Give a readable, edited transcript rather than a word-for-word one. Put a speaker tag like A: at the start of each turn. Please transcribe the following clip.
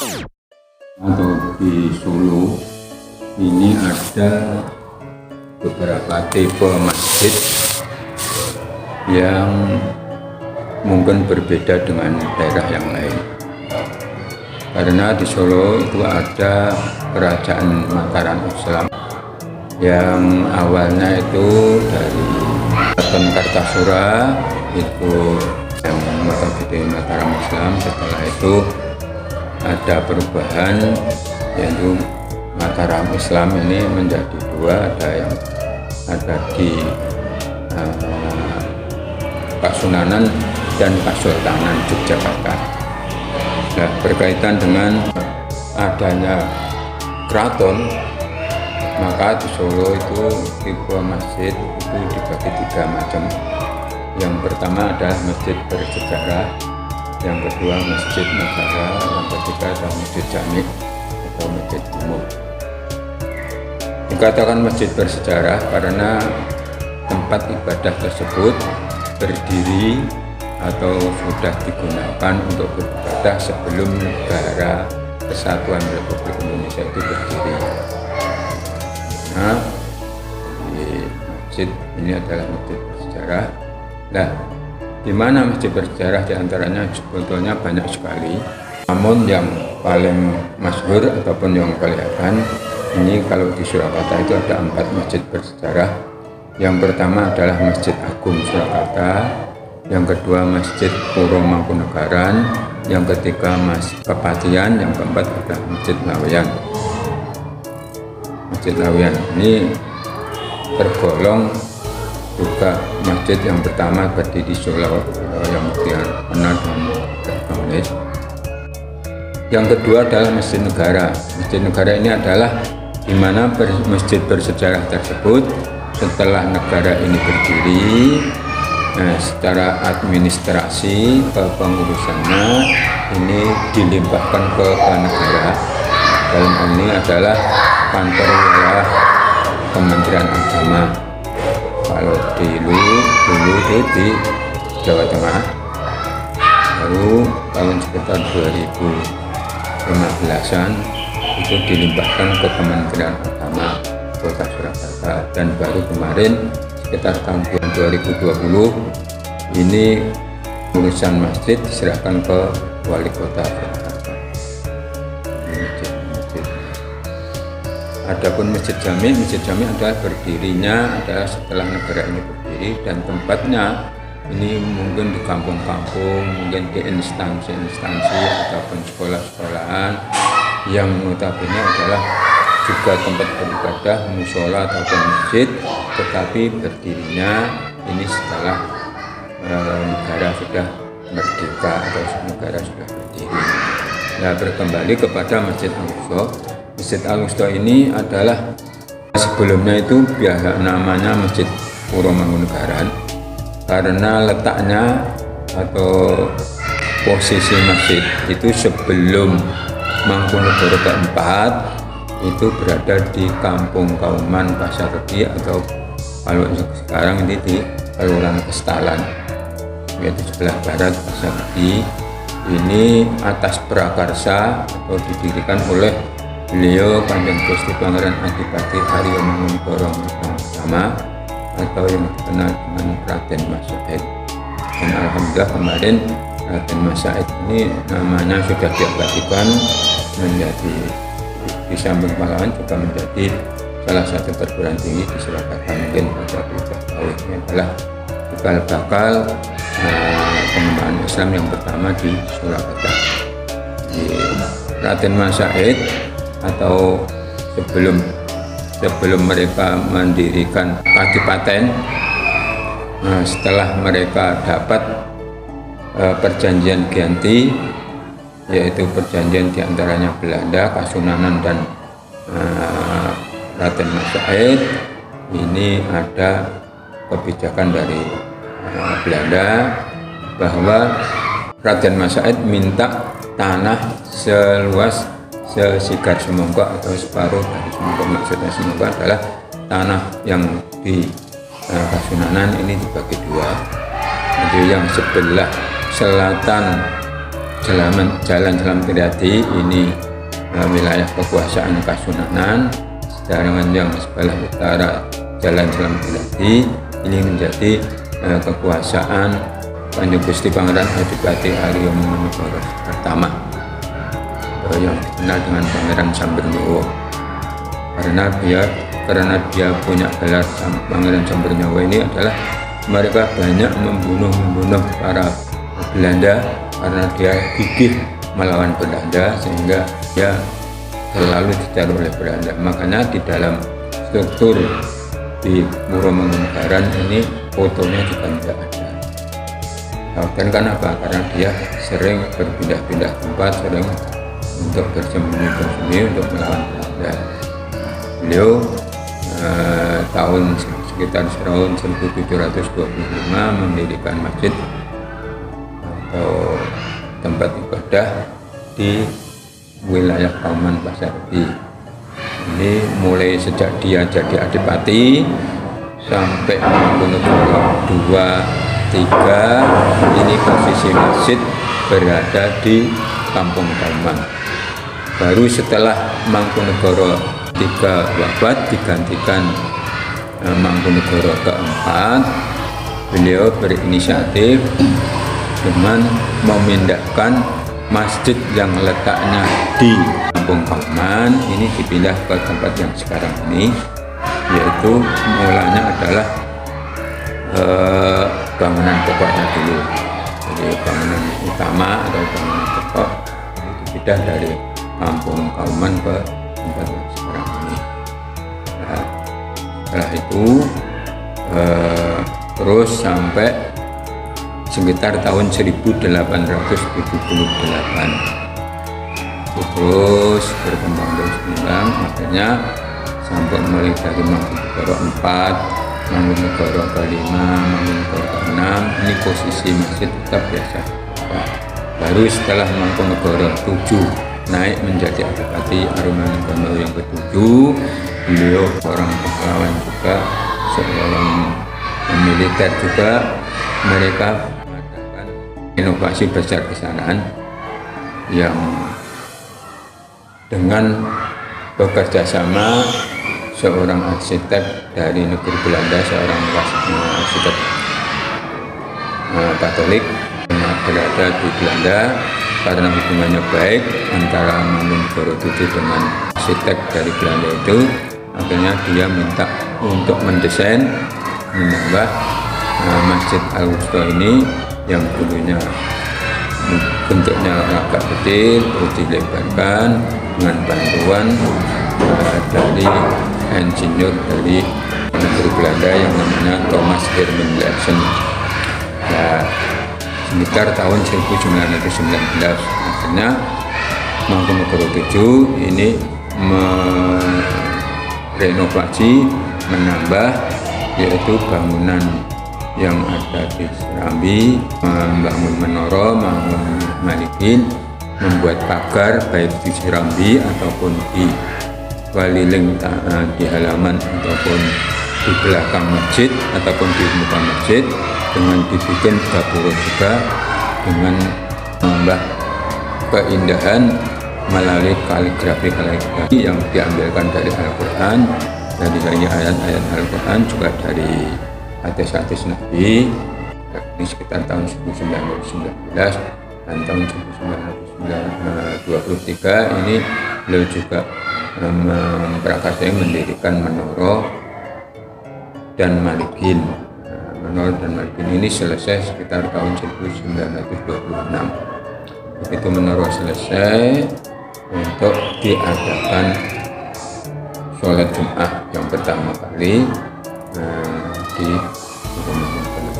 A: atau di Solo ini ada beberapa tipe masjid yang mungkin berbeda dengan daerah yang lain, karena di Solo itu ada kerajaan Mataram Islam yang awalnya itu dari Keraton Kartasura, itu yang notabene Mataram Islam. Setelah itu ada perubahan, yaitu Mataram Islam ini menjadi dua, ada di Kasunanan dan Kasultanan Yogyakarta. Nah, berkaitan dengan adanya keraton, maka di Solo itu tipe masjid itu dibagi tiga macam. Yang pertama adalah masjid bersejarah, yang kedua masjid negara, yang ketiga adalah masjid jami atau masjid umum. Dikatakan masjid bersejarah karena tempat ibadah tersebut berdiri atau sudah digunakan untuk beribadah sebelum negara Kesatuan Republik Indonesia itu berdiri. Nah, di masjid ini adalah masjid bersejarah. Nah, di mana masjid bersejarah? Di antaranya sebetulnya banyak sekali. Namun yang paling masyhur ataupun yang kelihatan ini kalau di Surakarta itu ada 4 masjid bersejarah. Yang pertama adalah Masjid Agung Surakarta, yang kedua Masjid Puro Mangkunegaran, yang ketiga Masjid Kepatihan, yang keempat adalah Masjid Laweyan. Masjid Laweyan ini tergolong juga masjid yang pertama berdiri di Solo yang terkenal dan terkemuka. Yang kedua adalah Masjid Negara. Masjid Negara ini adalah di mana masjid bersejarah tersebut setelah negara ini berdiri, secara administrasi kepengurusannya ini dilimpahkan ke negara. Dalam hal ini adalah kantor wilayah Kementerian Agama. Kalau dulu itu di Jawa Tengah, baru tahun sekitar 2015-an itu dilimpahkan ke Kementerian Agama Kota Surakarta, dan baru kemarin sekitar tahun 2020 ini urusan masjid diserahkan ke Wali Kota Surakarta. Adapun Masjid Jami adalah berdirinya adalah setelah negara ini berdiri, dan tempatnya ini mungkin di kampung-kampung, mungkin di instansi-instansi ataupun sekolah-sekolahan yang notabene adalah juga tempat beribadah, mushola ataupun masjid, tetapi berdirinya ini setelah negara sudah merdeka atau negara sudah berdiri. Nah, berkembali kepada Masjid Al-Aqsa. Masjid Al-Aqsa ini adalah sebelumnya itu biasa namanya Masjid Puro Mangkunegaran karena letaknya atau posisi masjid itu sebelum Mangkunegara keempat itu berada di Kampung Kauman Pasar Regi, atau kalau sekarang ini di Kelurahan Kestalan, yaitu sebelah barat Pasar Regi. Ini atas prakarsa atau didirikan oleh beliau Kanjeng Gusti Pangeran Adipati Arya Mangkunegara pertama atau yang dikenal dengan Raden Mas Said. Dan alhamdulillah kemarin Raden Mas Said ini namanya sudah diabadikan menjadi, di samping pahlawan juga menjadi salah satu perguruan tinggi di Surakarta. Mungkin pada tahu ini adalah cikal bakal pengembangan Islam yang pertama di Surakarta. Di Raden Mas Said atau sebelum mereka mendirikan kadipaten, setelah mereka dapat perjanjian Giyanti, yaitu perjanjian diantaranya Belanda, Kasunanan, dan Raden Mas Said. Ini ada kebijakan dari Belanda bahwa Raden Mas Said minta tanah seluas sesigar semongko atau separuh dari semongko. Maksudnya semongko adalah tanah yang di Kasunanan ini dibagi dua. Jadi yang sebelah selatan Jalan Selamat Riyadi ini wilayah kekuasaan Kasunanan, sedangkan yang sebelah utara Jalan Selamat Riyadi ini menjadi kekuasaan Kanjeng Gusti Pangeran Adipati Arya Mangunegara pertama yang dikenal dengan Pangeran Sambernyawa. Karena dia punya gelar Pangeran Sambernyawa ini adalah mereka banyak membunuh para Belanda karena dia gigih melawan Belanda, sehingga dia selalu dicari oleh Belanda. Makanya di dalam struktur di Puro Mangkunegaran ini fotonya juga tidak ada. Dan kenapa? Karena dia sering berpindah-pindah tempat, sering untuk bersembunyi untuk melawan Belanda. Beliau sekitar tahun 1725 mendirikan masjid atau tempat ibadah di wilayah Kauman Pasardi. Ini mulai sejak dia jadi adipati sampai Mangkunegara 2, 3, ini posisi masjid berada di Kampung Kauman. Baru setelah Mangkunegara 3 wafat digantikan Mangkunegara keempat, beliau berinisiatif dengan memindahkan masjid yang letaknya di Kampung Kauman ini dipindah ke tempat yang sekarang ini, yaitu mulanya adalah bangunan pokoknya dulu. Jadi bangunan utama atau bangunan pokok itu dipindah dari Kampung Kauman ke tempat yang sekarang ini. Nah, setelah itu terus sampai sekitar tahun 1878 terus berkembang akhirnya sampai mulai dari Mangkunegara 4, Mangkunegara ke-5, Mangkunegara ke-6 ini posisi masjid tetap biasa. Baru setelah Mangkunegara 7 naik menjadi Adipati Arya Mangunegara yang ke-7, beliau orang pahlawan juga, seorang militer juga. Mereka mengadakan inovasi besar-besaran yang dengan bekerja sama seorang arsitek dari negeri Belanda, seorang arsitek Katolik yang berada di Belanda. Karena hubungannya baik antara Mangkunegara 7 dengan arsitek dari Belanda itu, akhirnya dia minta untuk mendesain menambah Masjid Al-Wusta ini yang dulunya bentuknya agak kecil, terus dilebarkan dengan bantuan dari insinyur dari negeri Belanda yang namanya Thomas Herman Lessen. Nah, sekitar tahun 1919 akhirnya Mangkunegara 7 ini merenovasi, menambah, yaitu bangunan yang ada di Serambi, membangun menara, membangun manikin, membuat pagar baik di Serambi ataupun di Waliling, di halaman ataupun di belakang masjid ataupun di muka masjid, dengan dibikin dapur juga dengan menambah keindahan melalui kaligrafi yang diambilkan dari Al-Quran, dari ayat-ayat Al-Quran, juga dari hadis-hadis Nabi. Ini sekitar tahun 1919 dan tahun 1923 ini beliau juga memprakarsai mendirikan menara dan manikin. Menara dan manikin ini selesai sekitar tahun 1926. Begitu menara selesai, untuk diadakan sholat Jumat yang pertama kali di Puro Mangkunegaran.